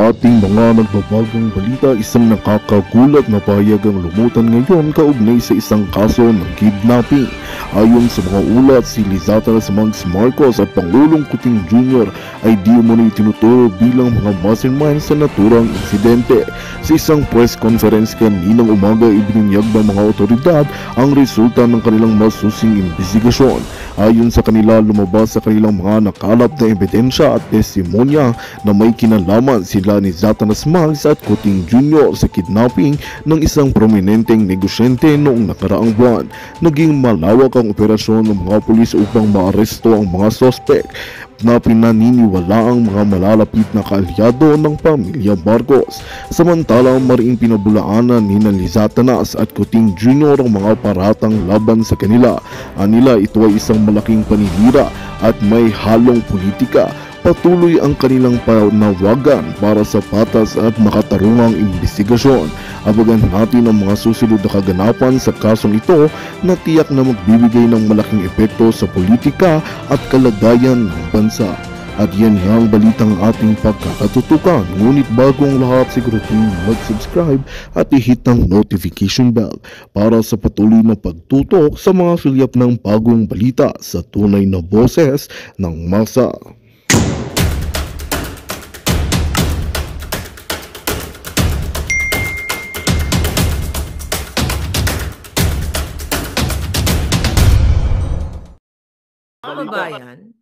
Sa ating mga nagbabagang balita, isang nakakagulat na pahayag ang lumutan ngayon kaugnay sa isang kaso ng kidnapping. Ayon sa mga ulat, si Lizata Smugs Marcos at Pangulong Kuting Jr. ay di umano'y tinuturo bilang mga mastermind sa naturang insidente. Sa isang press conference kaninang umaga, ibinunyag ng mga otoridad ang resulta ng kanilang masusing investigasyon. Ayon sa kanila, lumabas sa kanilang mga nakalap na ebidensya at testimonya na may kinalaman sila ni Zatan Smugs at Kuting Jr. sa kidnapping ng isang prominenteng negosyante noong nakaraang buwan. Naging malawak ang operasyon ng mga pulis upang maaresto ang mga sospek na pinaniniwala ang mga malalapit na kaalyado ng pamilya Marcos. Samantalang mariing pinabulaanan ni Lizatanas at Kuting Jr. ang mga paratang laban sa kanila. Anila ito ay isang malaking paninira at may halong politika. Patuloy ang kanilang panawagan para sa patas at makatarungang investigasyon. Abagan natin ang mga susunod na kaganapan sa kasong ito na tiyak na magbibigay ng malaking epekto sa politika at kalagayan ng bansa. At yan ang balitang ating pagkakatutukan. Ngunit bago ang lahat, siguraduhin mag-subscribe at i-hit ang notification bell para sa patuloy na pagtutok sa mga sulyap ng bagong balita sa tunay na boses ng masa. Kababayan,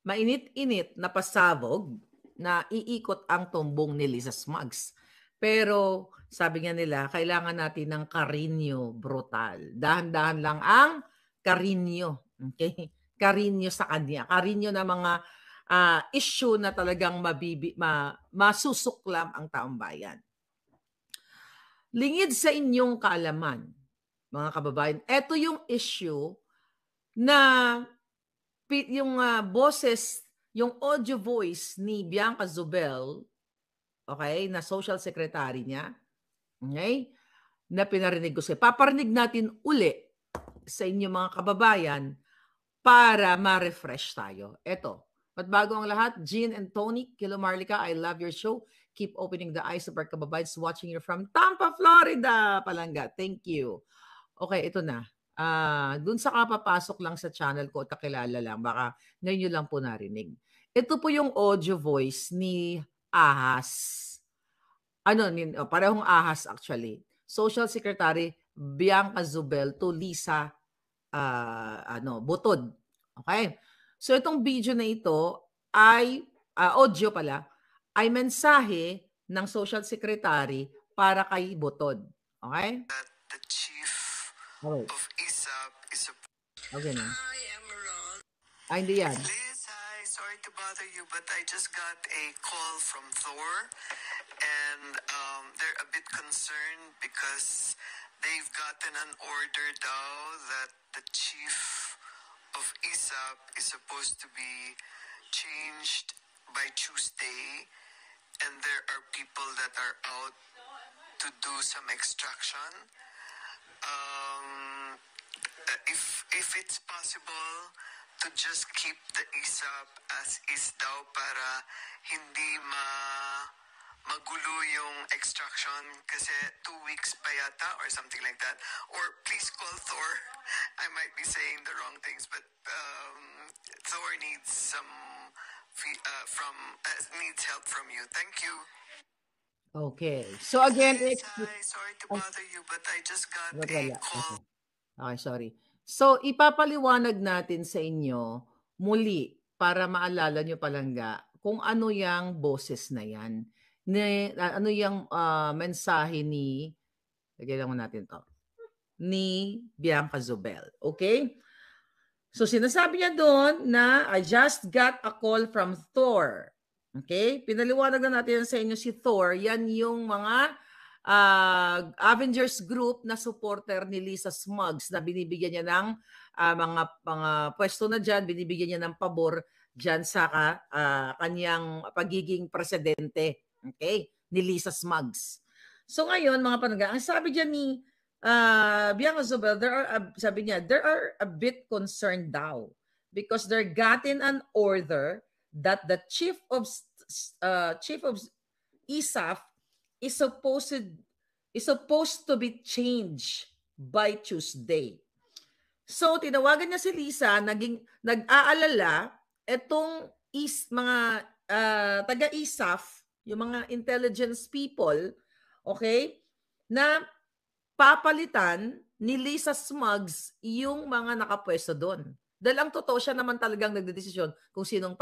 mainit-init na pasabog na iikot ang tumbong ni Liza Smugs. Pero sabi nga nila, kailangan natin ng karinyo brutal. Dahan-dahan lang ang karinyo. Okay? Karinyo sa kanya. Karinyo na mga issue na talagang masusuklam ang taong bayan. Lingid sa inyong kaalaman, mga kababayan, ito yung issue na yung boses, yung audio voice ni Bianca Zubel, okay, na social secretary niya, okay, na pinarinig ko siya. Paparinig natin uli sa inyo mga kababayan para ma-refresh tayo. Eto, but bago ang lahat, Jean and Tony, Kilo Marlica, I love your show. Keep opening the eyes of our kababayans watching you from Tampa, Florida, Palanga. Thank you. Okay, ito na. Dun sa kapapasok lang sa channel ko, takilala lang, baka ngayon nyo lang po narinig. Ito po yung audio voice ni Ahas. Parehong Ahas actually. Social Secretary Bianca Zubel to Lisa Butod. Okay? So itong video na ito ay, audio pala, ay mensahe ng Social Secretary para kay Butod. Okay? The chief of ISAP is a... Okay na. Hi, Emerald. Hindi yan. Liz, hi. Sorry to bother you, but I just got a call from Thor, and they're a bit concerned because they've gotten an order daw that the chief of ISAP is supposed to be changed by Tuesday, and there are people that are out to do some extraction. If it's possible to just keep the ISAP as is daw para hindi magulo yung extraction kasi 2 weeks pa yata or something like that. Or please call Thor. I might be saying the wrong things, but Thor needs some needs help from you. Thank you. Okay. So again, Hi, sorry to bother you, but I just got a call. Okay, sorry. So ipapaliwanag natin sa inyo muli para maalala nyo palangga kung ano yung boses na yan. Ano yung mensahe ni, lagyan lang natin to, ni Bianca Zubel. Okay? So sinasabi niya doon na I just got a call from Thor. Okay? Pinaliwanag na natin sa inyo si Thor. Yan yung mga Avengers group na supporter ni Lisa Smugs na binibigyan niya ng mga pwesto na dyan, binibigyan niya ng pabor dyan sa kanyang pagiging presidente, okay, ni Lisa Smugs. So ngayon, mga panangga, ang sabi dyan ni Bianca Zubel, sabi niya, there are a bit concerned daw because they're gotten an order that the chief of ISAF is supposed to be changed by Tuesday. So tinawagan niya si Lisa, nag-aalala etong mga taga-ISAF, yung mga intelligence people, okay, na papalitan ni Lisa Smugs yung mga nakapwesto doon. Dahil ang totoo, siya naman talagang nagdedesisyon kung sinong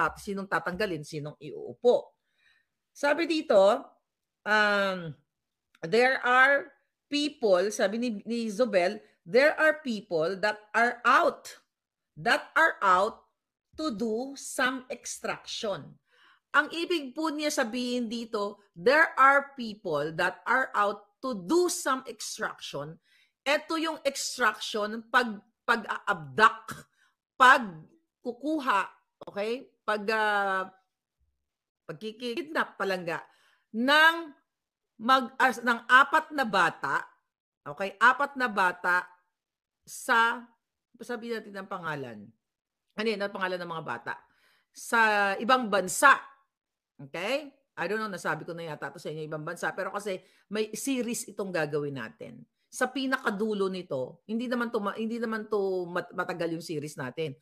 tatanggalin, sinong iuupo. Sabi dito, there are people, sabi ni Zobel, there are people that are out to do some extraction. Ang ibig po niya sabihin dito, there are people that are out to do some extraction. Ito yung extraction, pag-abduct, pagkukuha, okay? Pagkikidnap palangga ng 4 na bata, okay? 4 na bata sa, sabihin natin ang pangalan. Ano yun, ang pangalan ng mga bata? Sa ibang bansa. Okay? I don't know, nasabi ko na yata ito sa inyo, ibang bansa. Pero kasi may series itong gagawin natin. Sa pinakadulo nito, hindi naman to matagal yung series natin.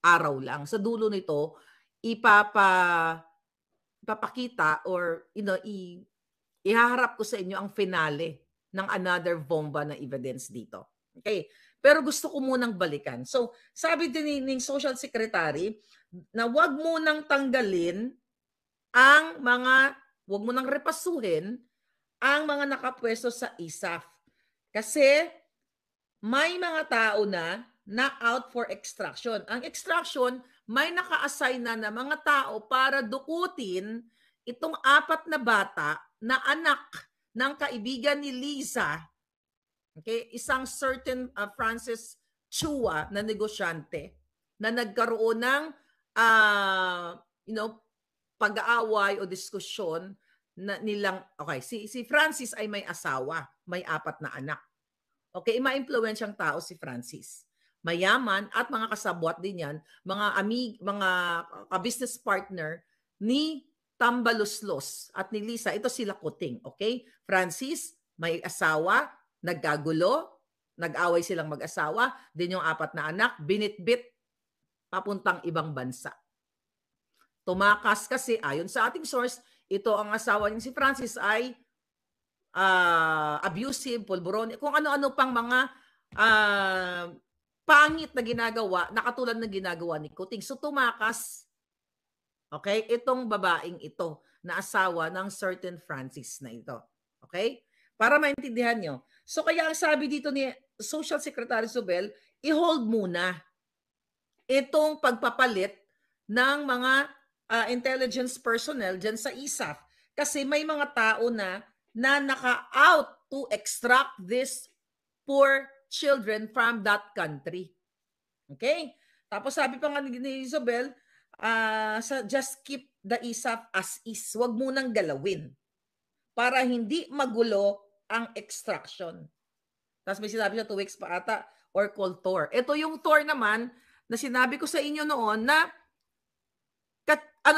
Araw lang. Sa dulo nito, ipapakita or ihaharap ko sa inyo ang finale ng another bomba na evidence dito. Okay? Pero gusto ko munang balikan. So, sabi din ng Social Secretary na wag munang tanggalin wag munang repasuhin ang mga nakapwesto sa ISAF. Kasi may mga tao na out for extraction. Ang extraction, may naka-assign na mga tao para dukutin itong 4 na bata na anak ng kaibigan ni Lisa. Okay, isang certain Francis Chua na negosyante na nagkaroon ng pag-aaway o diskusyon na nilang, okay, si Francis ay may asawa, may 4 na anak. Okay, ma-impluwensyang tao si Francis. Mayaman at mga kasabwat din yan, mga ka-business partner ni Tambaluslos at ni Lisa. Ito sila Kuting, okay? Francis, may asawa, nagkagulo, nag-away silang mag-asawa, din yung 4 na anak, binitbit, papuntang ibang bansa. Tumakas kasi, ayon sa ating source, ito ang asawa niya si Francis ay abusive, pulburon, kung ano-ano pang mga pangit na ginagawa, nakatulad na ginagawa ni Kuting. So tumakas, okay, itong babaeng ito na asawa ng certain Francis na ito. Okay? Para maintindihan nyo. So kaya ang sabi dito ni Social Secretary Zobel, i-hold muna itong pagpapalit ng mga intelligence personnel dyan sa ISAF. Kasi may mga tao na naka-out to extract these poor children from that country. Okay? Tapos sabi pa nga ni Zobel, just keep the ISAF as is. Huwag munang galawin para hindi magulo ang extraction. Tapos may sinabi siya 2 weeks pa ata or called TOR. Ito yung TOR naman na sinabi ko sa inyo noon na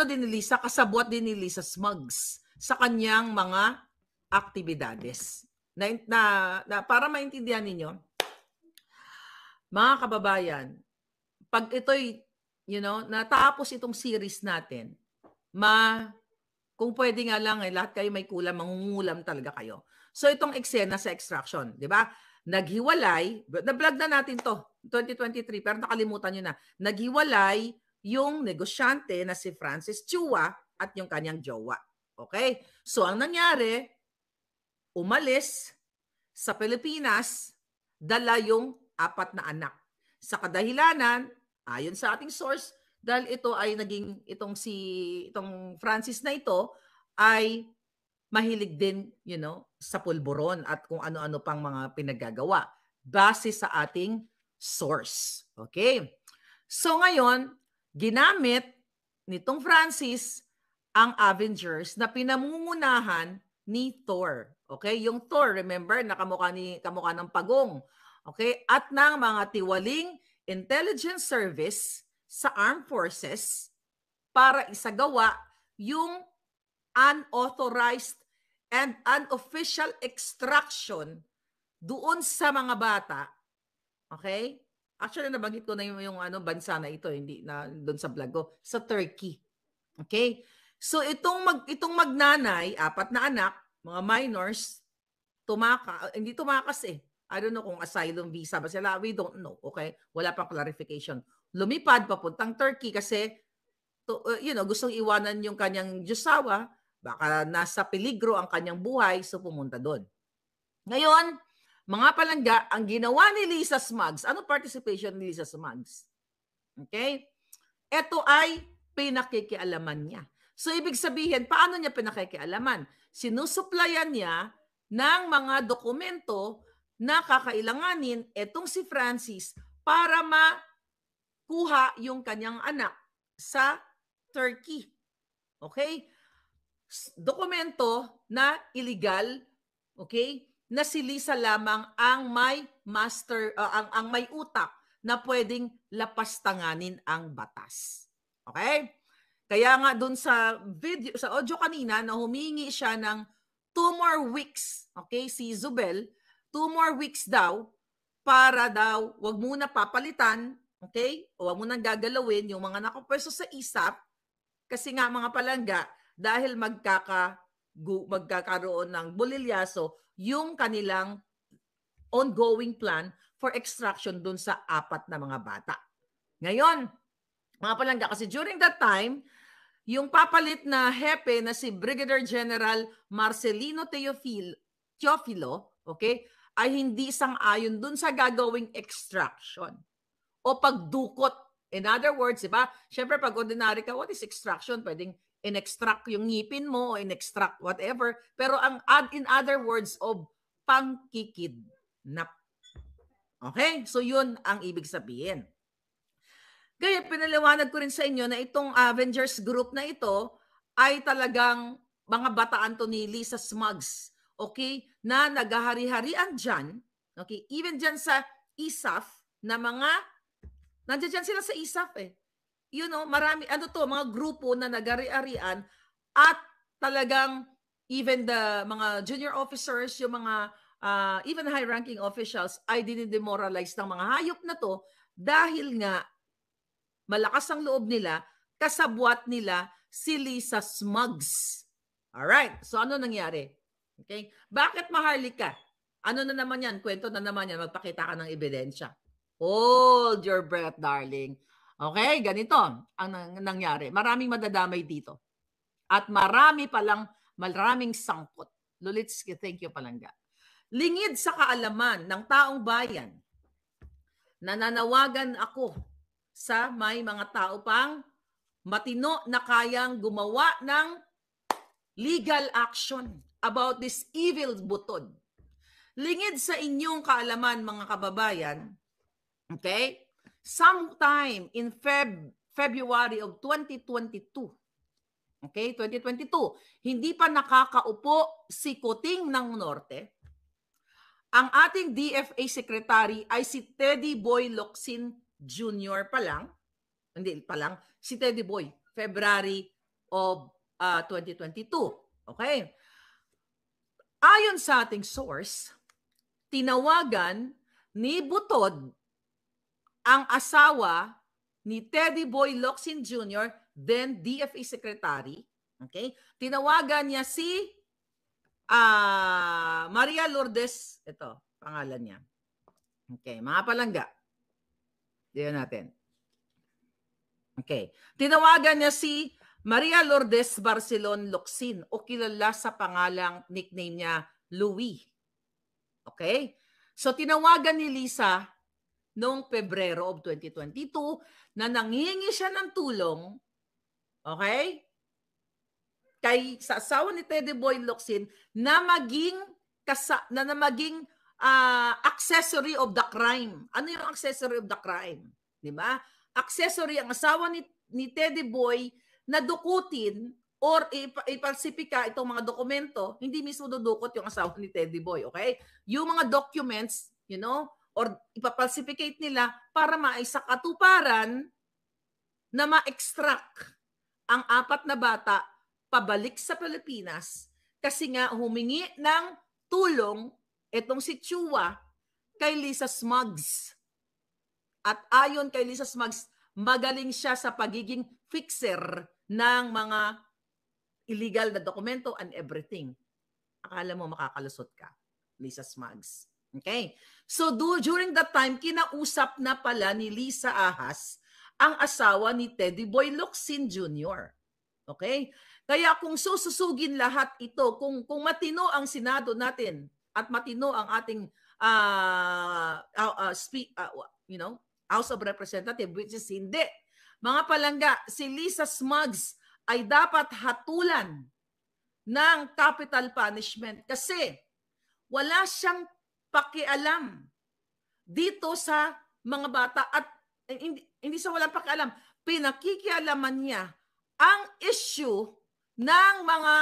din ni Lisa, kasabwat din ni Lisa Smugs sa kanyang mga aktibidades. Na para maintindihan ninyo, mga kababayan, pag ito'y, natapos itong series natin, kung pwede nga lang, lahat kayo may kulam, mangungulam talaga kayo. So itong eksena sa extraction, di ba? Naghiwalay, na-vlog na natin to, 2023, pero nakalimutan nyo na. Naghiwalay yung negosyante na si Francis Chua at yung kanyang jowa. Okay? So ang nangyari, umalis sa Pilipinas, dala yung 4 na anak. Sa kadahilanan, ayon sa ating source, dahil ito ay itong Francis na ito ay mahilig din, sa pulburon at kung ano-ano pang mga pinaggagawa base sa ating source. Okay? So ngayon, ginamit nitong Francis ang Avengers na pinamungunahan ni Thor. Okay? Yung Thor, remember, kamukha ng pagong. Okay? At ng mga tiwaling intelligence service sa armed forces para isagawa yung unauthorized and unofficial extraction doon sa mga bata. Okay? Actually, nabanggit ko na yung bansa na ito, hindi na doon sa vlog ko, sa Turkey. Okay? So itong magnanay, 4 na anak, mga minors, hindi tumakas eh. I don't know kung asylum visa ba sila. We don't know. Okay? Wala pang clarification. Lumipad papuntang Turkey kasi gustong iwanan yung kanyang Diyosawa. Baka nasa peligro ang kanyang buhay, so pumunta doon. Ngayon, mga palangga, ang ginawa ni Lisa Smugs, ano participation ni Lisa Smugs? Okay? Ito ay pinakikialaman niya. So, ibig sabihin, paano niya pinakikialaman? Sinusuplayan niya ng mga dokumento na kakailanganin etong si Francis para makuha yung kanyang anak sa Turkey. Okay? Dokumento na illegal, okay? Na si Lisa lamang ang may ang may utak na pwedeng lapastanganin ang batas. Okay? Kaya nga dun sa video, sa audio kanina na humingi siya ng 2 more weeks, okay? Si Zubel, 2 more weeks daw para daw wag muna papalitan, okay? O wag muna gagalawin yung mga nakapwesto sa ISAP kasi nga mga palangga dahil magkakaroon ng bulilyaso yung kanilang ongoing plan for extraction dun sa 4 na mga bata. Ngayon, mga palangga, kasi during that time, yung papalit na hepe na si Brigadier General Marcelino Teofilo, okay, ay hindi sang-ayon dun sa gagawing extraction o pagdukot. In other words, diba? Siyempre, pag ordinary ka, what is extraction? Pwedeng in-extract yung ngipin mo, in-extract whatever. Pero in other words of pangkikidnap. Okay? So yun ang ibig sabihin. Kaya pinaliwanag ko rin sa inyo na itong Avengers group na ito ay talagang mga bataan to ni Lisa Smugs. Okay? Na naghahari-harian dyan. Okay? Even dyan sa ISAF na nandiyan dyan sila sa ISAF eh. Marami, mga grupo na nagari-arian at talagang even the mga junior officers, yung mga even high-ranking officials ay dinidemoralize ng mga hayop na to dahil nga malakas ang loob nila, kasabwat nila si Lisa Smugs. Alright, so ano nangyari? Okay? Bakit maharlika? Ano na naman yan? Kwento na naman yan, magpakita ka ng ebidensya. Hold your breath, darling. Okay, ganito ang nangyari. Maraming madadamay dito. At maraming sangkot. Lulitsky, thank you palangga. Lingid sa kaalaman ng taong bayan, nananawagan ako sa may mga tao pang matino na kayang gumawa ng legal action about this evil butod. Lingid sa inyong kaalaman, mga kababayan, okay? Sometime in February of 2022, okay, 2022, hindi pa nakakaupo si Kuting ng Norte. Ang ating DFA Secretary ay si Teddy Boy Locsin Jr. si Teddy Boy, February of 2022. Okay? Ayon sa ating source, tinawagan ni Butod ang asawa ni Teddy Boy Locsin Jr., then DFA Secretary. Okay? Tinawagan niya si Maria Lourdes. Ito, pangalan niya. Okay, mga palangga. Diyan natin. Okay. Tinawagan niya si Maria Lourdes Barcelon Locsin o kilala sa pangalang nickname niya Louie. Okay? So tinawagan ni Lisa noong Pebrero of 2022 na nanghihingi siya ng tulong, okay, sa asawa ni Teddy Boy Locsin na maging accessory of the crime. Ano yung accessory of the crime? Di ba? Accessory ang asawa ni Teddy Boy na dukutin or ipalsipika itong mga dokumento, hindi mismo dudukot yung asawa ni Teddy Boy, okay? Yung mga documents, or ipapalsificate nila para maisakatuparan na ma-extract ang 4 na bata pabalik sa Pilipinas kasi nga humingi ng tulong itong si Chua kay Lisa Smuggs. At ayon kay Lisa Smuggs, magaling siya sa pagiging fixer ng mga illegal na dokumento and everything. Akala mo makakalusot ka, Lisa Smuggs. Okay? So during that time, kinausap na pala ni Lisa Ahas ang asawa ni Teddy Boy Locsin Jr. Okay? Kaya kung sususugin lahat ito, kung matino ang Senado natin at matino ang ating House of Representatives, which is hindi. Mga palangga, si Lisa Smuggs ay dapat hatulan ng capital punishment kasi wala siyang pakialam dito sa mga bata at hindi sa walang pakialam, pinakikialaman niya ang issue ng mga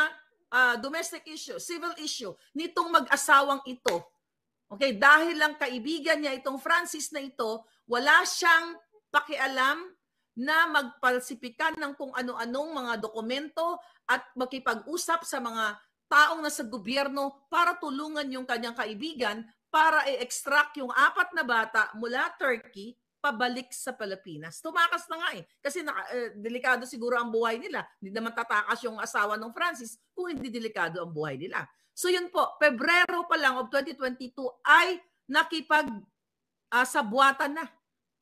domestic issue, civil issue nitong mag-asawang ito. Okay, dahil lang kaibigan niya itong Francis na ito, wala siyang pakialam na magpalsipikan ng kung ano-anong mga dokumento at makipag-usap sa mga taong nasa gobyerno para tulungan yung kanyang kaibigan para i-extract yung 4 na bata mula Turkey pabalik sa Pilipinas. Tumakas na nga kasi delikado siguro ang buhay nila. Hindi naman tatakas yung asawa ng Francis kung hindi delikado ang buhay nila. So yun po, Pebrero pa lang of 2022 ay nakipag-sabuatan na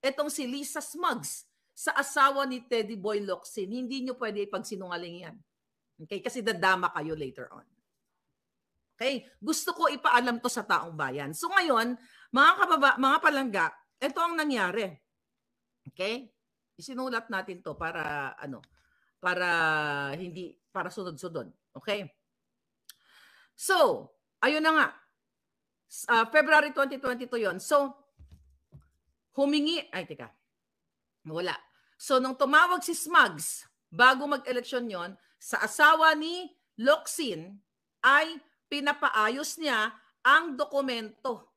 itong si Lisa Smuggs sa asawa ni Teddy Boy Locsin. Hindi nyo pwede ipagsinungaling yan. Okay? Kasi dadama kayo later on. Okay? Gusto ko ipaalam to sa taong bayan. So ngayon, mga palangga, ito ang nangyari. Okay? Isinulat natin to para para sunod-sunod. Okay? So, ayun na nga. February 2022 yon. So, wala. So, nung tumawag si Smuggs, bago mag-eleksyon yon, sa asawa ni Locsin, ay pinapaayos niya ang dokumento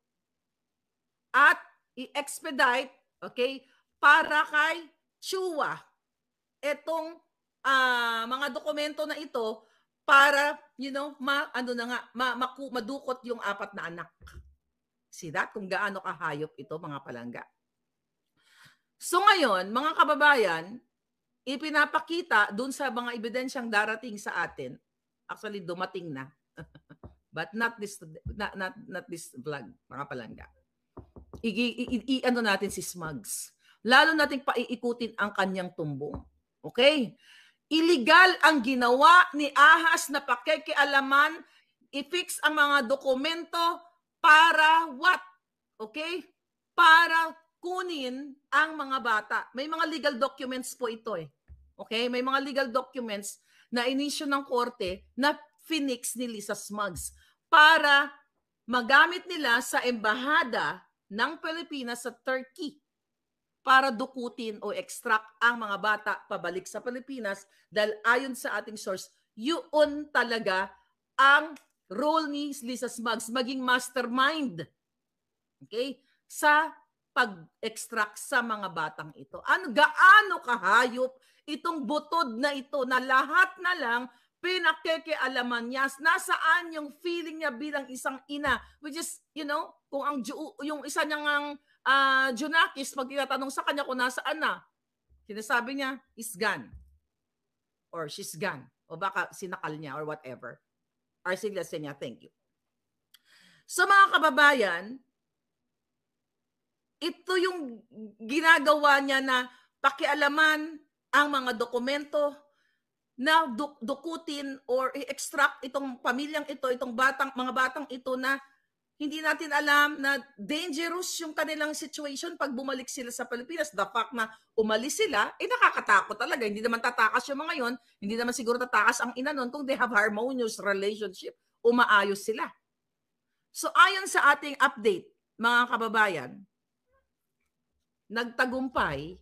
at i-expedite, okay, para kay Chua itong mga dokumento na ito para, madukot yung 4 na anak. See that? Kung gaano kahayop ito, mga palangga. So ngayon, mga kababayan, ipinapakita dun sa mga ebidensyang darating sa atin. Actually, dumating na. But not this vlog, mga palangga. Ano natin si Smuggs. Lalo nating paiikutin ang kanyang tumbong. Okay? Illegal ang ginawa ni Ahas na pakikialaman, i-fix ang mga dokumento para what? Okay? Para kunin ang mga bata. May mga legal documents po ito eh. Okay? May mga legal documents na inisyo ng korte na finix ni Lisa Smuggs para magamit nila sa embahada ng Pilipinas sa Turkey para dukutin o extract ang mga bata pabalik sa Pilipinas dahil ayon sa ating source, yun talaga ang role ni Lisa Smuggs, maging mastermind, okay, sa pag-extract sa mga batang ito. Gaano kahayop itong butod na ito na lahat na lang pinakikialaman niya, nasaan yung feeling niya bilang isang ina, which is, kung yung isa niyang Junakis, pag tinatanong sa kanya kung nasaan na, sinasabi niya, is gone. Or she's gone. O baka sinakal niya or whatever. Or siglasin niya, thank you. So mga kababayan, ito yung ginagawa niya na pakialaman ang mga dokumento na dukutin or i-extract itong pamilyang ito, itong mga batang ito na hindi natin alam na dangerous yung kanilang situation pag bumalik sila sa Pilipinas. The fact na umalis sila, nakakatakot talaga. Hindi naman tatakas yung mga yon, hindi naman siguro tatakas ang ina nun kung they have harmonious relationship, umaayos sila. So ayon sa ating update, mga kababayan, nagtagumpay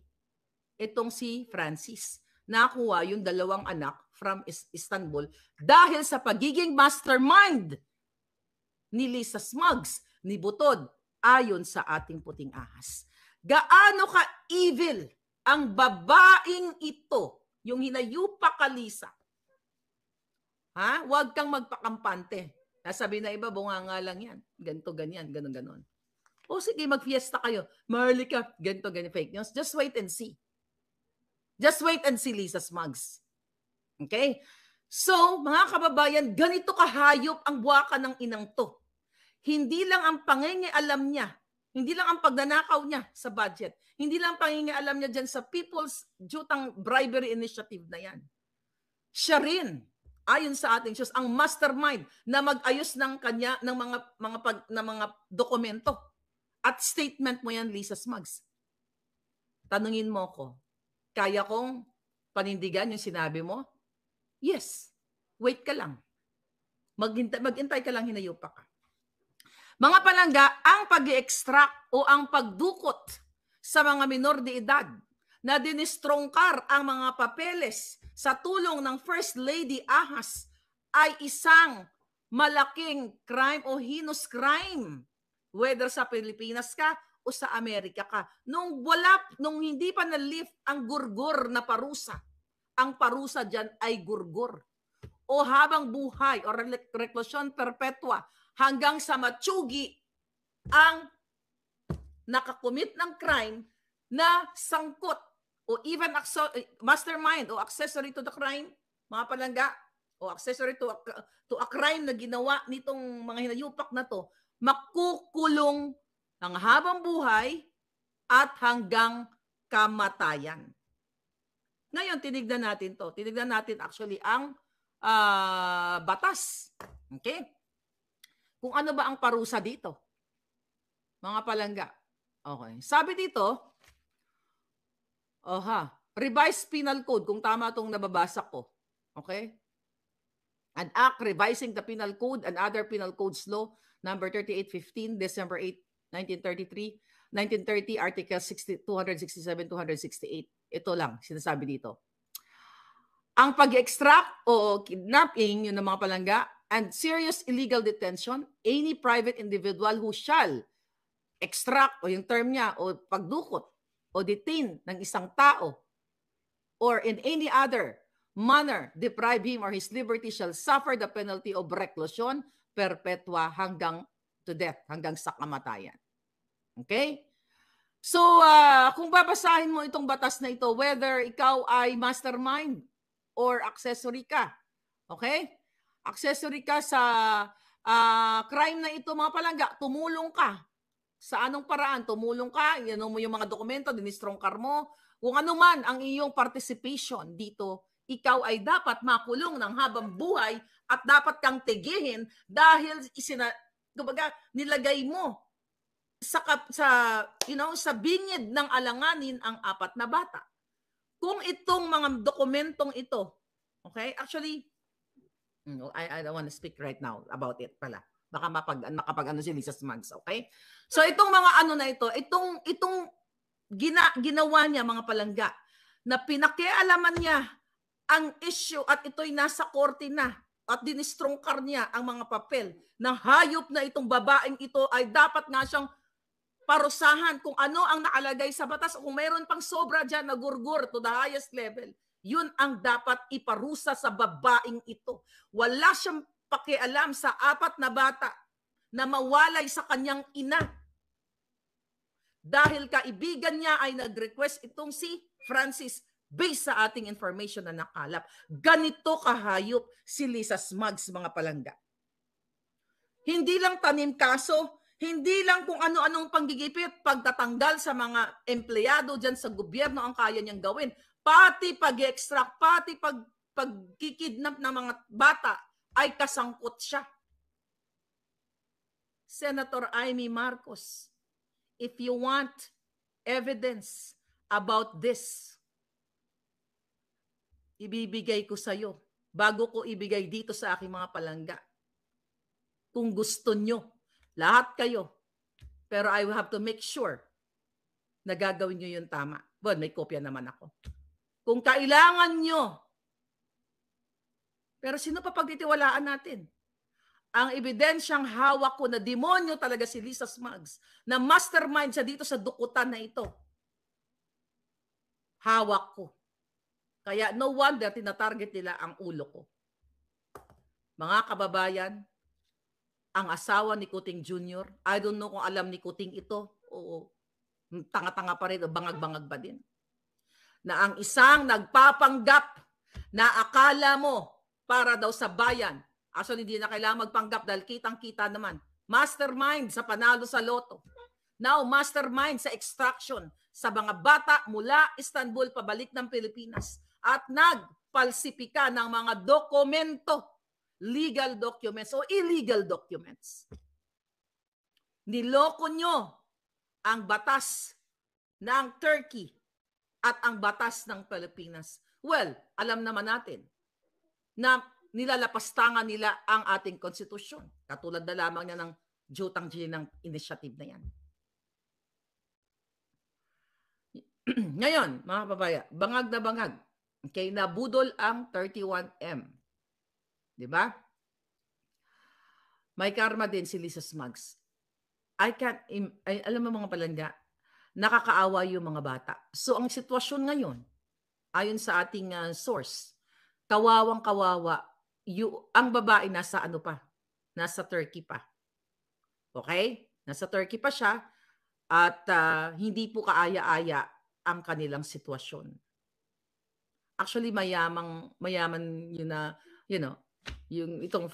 itong si Francis. Nakuha yung 2 anak from Istanbul dahil sa pagiging mastermind ni Lisa Smuggs, ni Butod, ayon sa ating puting ahas. Gaano ka-evil ang babaeng ito yung hinayupa ka, Lisa. Ha? Huwag kang magpakampante. Sabi na iba, bunga nga lang yan. Ganto, ganyan, ganon. O sige, mag-fiesta kayo. Maharlika, ganto, ganyan, fake news. Just wait and see. Just wait and see, Lisa Smugs. Okay? So, mga kababayan, ganito kahayop ang buwaka ng inang to. Hindi lang ang pangingialam niya, hindi lang ang pagnanakaw niya sa budget, hindi lang ang pangingialam niya dyan sa People's Jutang Bribery Initiative na yan. Siya rin, ayon sa ating Diyos, ang mastermind na mag-ayos ng kanya ng mga dokumento. At statement mo yan, Lisa Smugs. Tanungin mo ko, kaya kong panindigan yung sinabi mo? Yes. Wait ka lang. Maghintay ka lang, hinayupa ka. Mga palangga, ang pag-i-extract o ang pagdukot sa mga minor de edad na dinistrongkar ang mga papeles sa tulong ng First Lady Ahas ay isang malaking crime o heinous crime. Whether sa Pilipinas ka o sa Amerika ka. Nung hindi pa na-lift ang gurgur na parusa, ang parusa dyan ay gurgur. O habang buhay o reklusyon perpetua hanggang sa matsugi ang nakakomit ng crime na sangkot o even mastermind o accessory to the crime, mga palangga, o accessory to a crime na ginawa nitong mga hinayupak na to, makukulong ng habang buhay at hanggang kamatayan. Ngayon, tinignan natin to. Tinignan natin actually ang batas. Okay? Kung ano ba ang parusa dito? Mga palangga. Okay. Sabi dito, revised penal code, kung tama itong nababasa ko. Okay? An act revising the penal code and other penal codes law, number 3815, December 8, 1930, Article 267, 268. Ito lang, sinasabi dito. Ang pag-extract o kidnapping, yun ng mga palangga, and serious illegal detention, any private individual who shall extract, o yung term niya, o pagdukot, o detain ng isang tao, or in any other manner deprive him or his liberty shall suffer the penalty of reclusion perpetua hanggang to death, hanggang sa kamatayan. Okay? So, kung babasahin mo itong batas na ito, whether ikaw ay mastermind or accessory ka, okay? Accessory ka sa crime na ito, mga palangga, tumulong ka. Sa anong paraan? Tumulong ka, yan mo yung mga dokumento, dinistrongkar mo, kung ano man ang iyong participation dito, ikaw ay dapat makulong ng habang buhay at dapat kang tigihin dahil nilagay mo sa bingid ng alanganin ang 4 na bata. Kung itong mga dokumentong ito, okay? Actually, I don't want to speak right now about it pala. Baka makapag-ano si Lisa Smugs, okay? So itong mga ano na ito, itong ginawa niya, mga palangga, na pinakialaman niya ang issue at ito'y nasa korte na at dinistrongkar niya ang mga papel ng hayop na itong babaeng ito ay dapat nga siyang parusahan kung ano ang nakalagay sa batas. Kung mayroon pang sobra dyan na gurgur to the highest level, yun ang dapat iparusa sa babaeng ito. Wala siyang pakialam sa 4 na bata na mawalay sa kanyang ina. Dahil kaibigan niya ay nag-request itong si Francis based sa ating information na nakalap. Ganito kahayop si Lisa Smugs, mga palangga. Hindi lang tanim kaso, hindi lang kung ano-anong panggigipit, pagtatanggal sa mga empleyado dyan sa gobyerno ang kaya niyang gawin. Pati pag-extract, pati pagkikidnap ng mga bata ay kasangkot siya. Senator Amy Marcos, if you want evidence about this, ibibigay ko sa iyo bago ko ibigay dito sa aking mga palangga. Kung gusto nyo, lahat kayo. Pero I will have to make sure na gagawin nyo yung tama. Well, may kopya naman ako. Kung kailangan nyo. Pero sino pa pagtitiwalaan natin? Ang ebidensyang hawak ko na demonyo talaga si Lisa Smugs, na mastermind siya dito sa dukutan na ito. Hawak ko. Kaya no wonder tinatarget nila ang ulo ko. Mga kababayan, ang asawa ni Kuting Jr., I don't know kung alam ni Kuting ito, o tanga-tanga pa rin, o bangag-bangag ba din, na ang isang nagpapanggap na akala mo para daw sa bayan, actually hindi na kailangan magpanggap dahil kitang-kita naman, mastermind sa panalo sa loto, now mastermind sa extraction sa mga bata mula Istanbul pabalik ng Pilipinas at nagpalsipika ng mga dokumento, legal documents o illegal documents. Niloko nyo ang batas ng Turkey at ang batas ng Pilipinas. Well, alam naman natin na nilalapastangan nila ang ating konstitusyon. Katulad na lamang niya ng Jutang ng initiative na yan. Ngayon, mga babaya, bangag na bangag. Okay, nabudol ang 31M. Di ba? May karma din si Lisa Smugs. Alam mo mga palangga, nakakaawa yung mga bata. So ang sitwasyon ngayon, ayon sa ating source, kawawang-kawawa, ang babae nasa ano pa? Nasa Turkey pa. Okay? Nasa Turkey pa siya at hindi po kaaya-aya ang kanilang sitwasyon. Actually, mayaman yun na, yung itong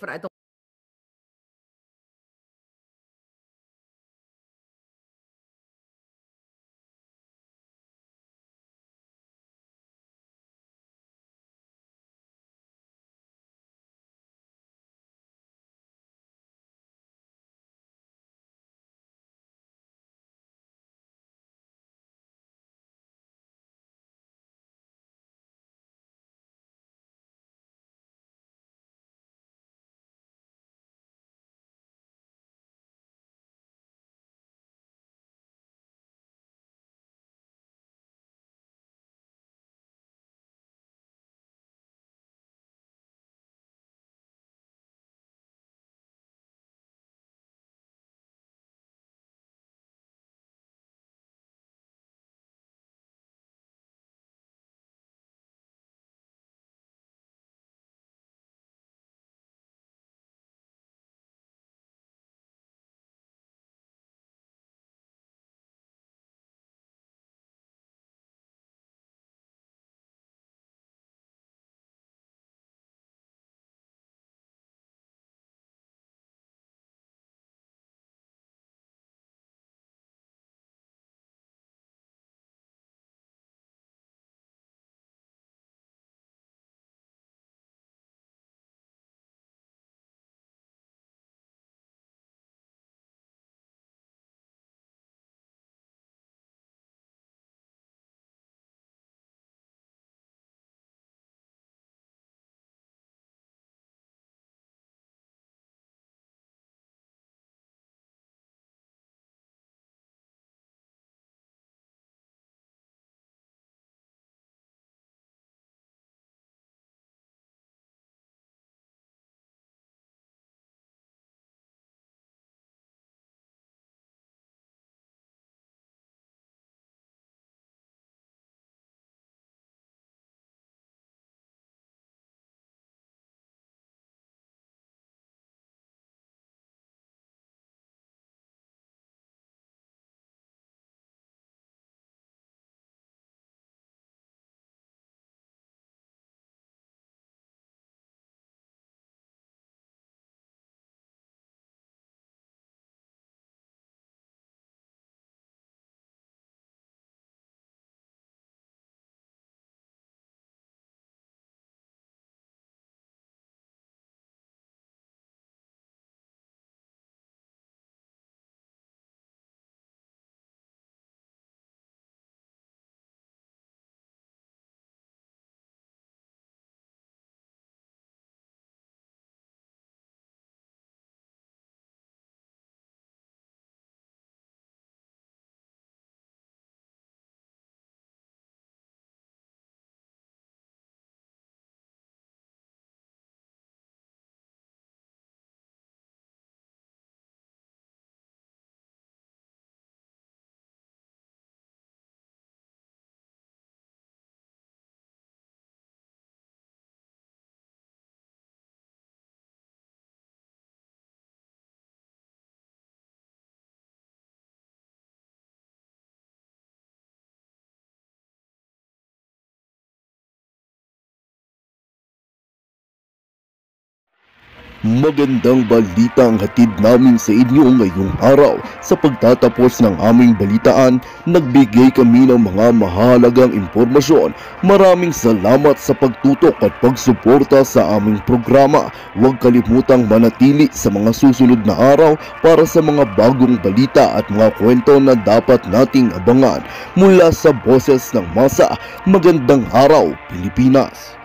Magandang balita ang hatid namin sa inyo ngayong araw. Sa pagtatapos ng aming balitaan, nagbigay kami ng mga mahalagang impormasyon. Maraming salamat sa pagtutok at pagsuporta sa aming programa. Huwag kalimutang manatili sa mga susunod na araw para sa mga bagong balita at mga kwento na dapat nating abangan. Mula sa Boses ng Masa, magandang araw Pilipinas!